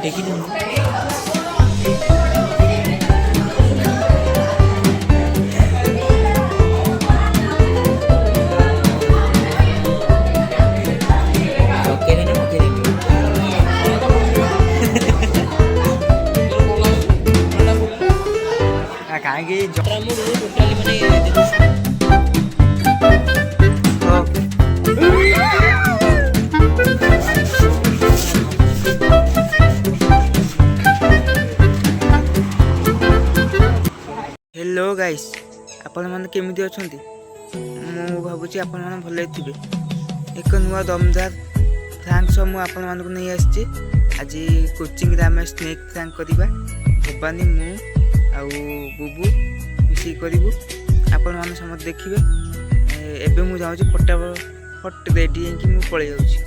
टेकी दे କାହିଁକି hello guys आपण मैंने केमिति अछंती मु भाबुची आपण माने भले थिबे एक नुआ दमदार फ्रैंक सो मु आपण मानक नहीं आछि आज कोचिंग रे हम स्नेक फ्रैंक करबा भवानी मु आउ बुबू मिसी करिवु आपण माने समझ देखिबे एबे मु जाउची फट रेडी कि मु पळे जाउची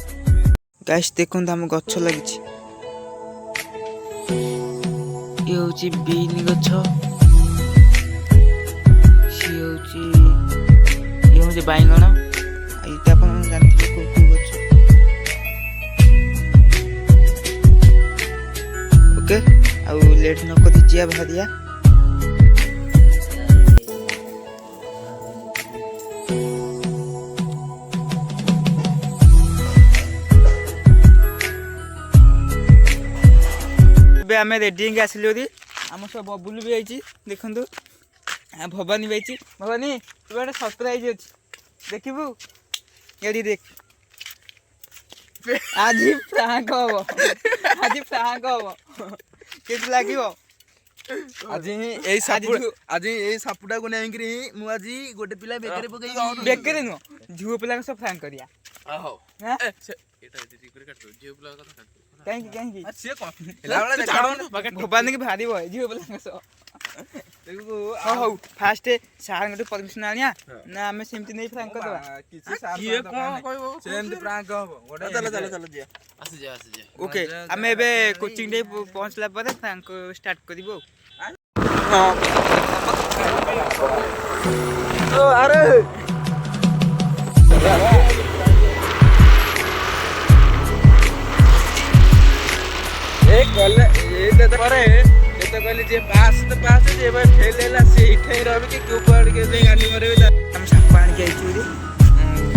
गाइस देखुन हम गच्छ लागिची ये होची बीन गच्छ ये मुझे बाइंगण ये अपन जानते को गछ ओके आ लेट न कदी जिया भादिया बे हमें रेडी आसिली ओदी हम सब बबुल भी आइची देखंतु भवानी बैची भवानी तू गोटे सरप्राइज अच्छी देखिबू ये देख आज फ्रांक हम आज फ्रांक हम के लगे आज यही सापुटा को नहीं मु आज गोटे पिला बेकरे पकई बेकरे नुह झुओ पिला सब फ्रांक करिया भवानी की भारी बय झुओ पिला सब हौ फास्ट सार गटे परमिशन आनिया ना हमें सेमति नहीं फ्रैंक कर दवा किछि सार ये कोन कहबो सेमति फ्रैंक हबो गोटे चल चल चल दिया आसी जा ओके हमें एबे कोचिंग डे पहुंचला पर फ्रैंक स्टार्ट करिवो हां ओ अरे एक गल ये तो करे तो कहले जे पास तो पास जे भाई फेल लेला से इठे रहबे कि क्यों पड़ के जे गानी मरे हम सब पानी के आइछु रे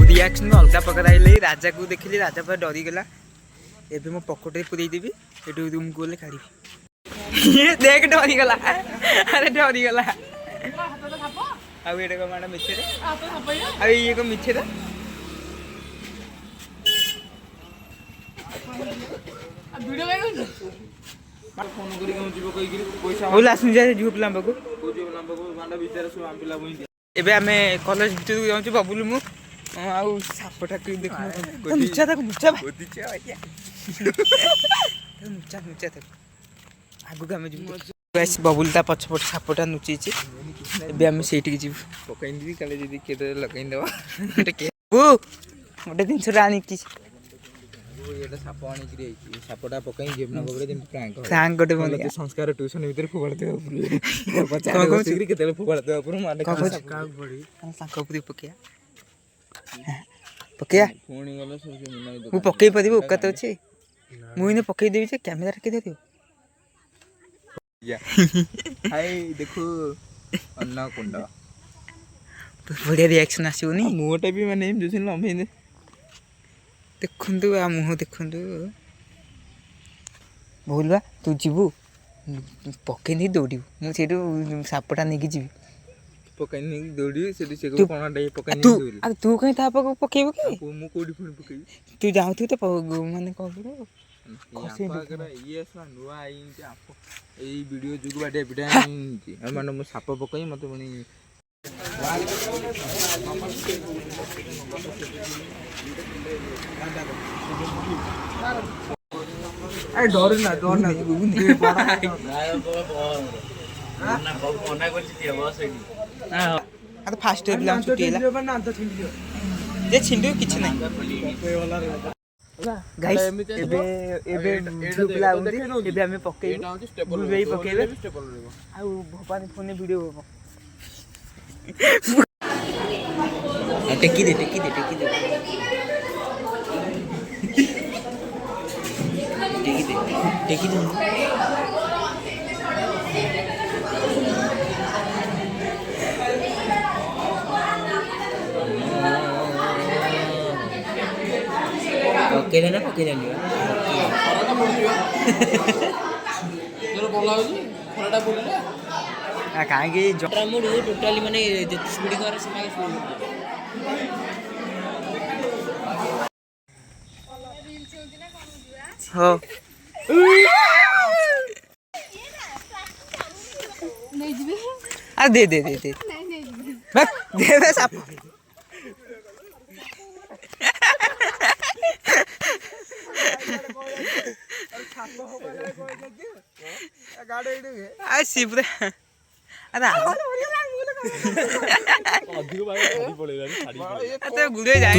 रिएक्शन में अलगा पकड़ आइले राजा को देखिली राजा पर डरी गेला एबे मो पॉकेट पुरई देबी एटू रूम को ले काढी ये देख डरी गेला अरे डरी गेला आ एटा को माडा मिछे रे आ ये को मिछे रे आ वीडियो गाइस फोन करी हम जीव कई पैसा बोला सुन जा जीव पिला बाबू मांडा भीतर सब आम पिला बोई एबे हमें कॉलेज भीतर जाउँ छी बबुल मु आउ सापटा के देखु मुचा तक मुचा गोदीचा भैया मुचा मुचा तक आगु का में जीव गाइस बबुल ता पछपट सापटा नुची छी एबे हम सेठी के जीव पकाइन दी काले जदी के लगाइन देबा के ओ ओटे दिन छोरा आनी की एटा साप आनी करी आइची सापटा पकाई जेबना बगरे जेम फ्रैंक गोटे बोले संस्कार ट्यूशन भीतर फुगड़ते ऊपर 50 डिग्री केते फुगड़ते ऊपर माने का पड़ी साको ऊपर पकिया फोनी गलो सब मुनाई दो मु पकई पदिबो ओका तो अछि मु इने पकई देबी जे कैमरा रखि देतियो या हाय देखो अन्ना कुंडा बढ़िया रिएक्शन आसीओनी मुटा भी माने जोसिन लम्बे देखु आ मुह देखु बोलवा तू जीवु पकई नहीं दौड़ू मुझे सापटा नहीं जी पकई नहीं दौड़ी से तू कहीं था पकेबू कि मु कोडी फोन पकई तू जाऊ तो माने कहबो ये नुआ आई वीडियो जुग बाटे एबिटा माने मु साप पकई मते मनी अरे डर ना बड़ा फास्ट बिला छुट्टी हैला जे छिंडू किछ नहीं गाइस एबे झुपला उंदी एबे हमें पक्के बुलबे पकेबे आ भोपानी फोन वीडियो हो टेकी दे टेकी दे टेकी दूँ पकेले ना पकेले कहीं जरा मुड़ टोटाली माने स्पीड कर हो अरे दे दे साप शिवरे अरे गुड़े जाए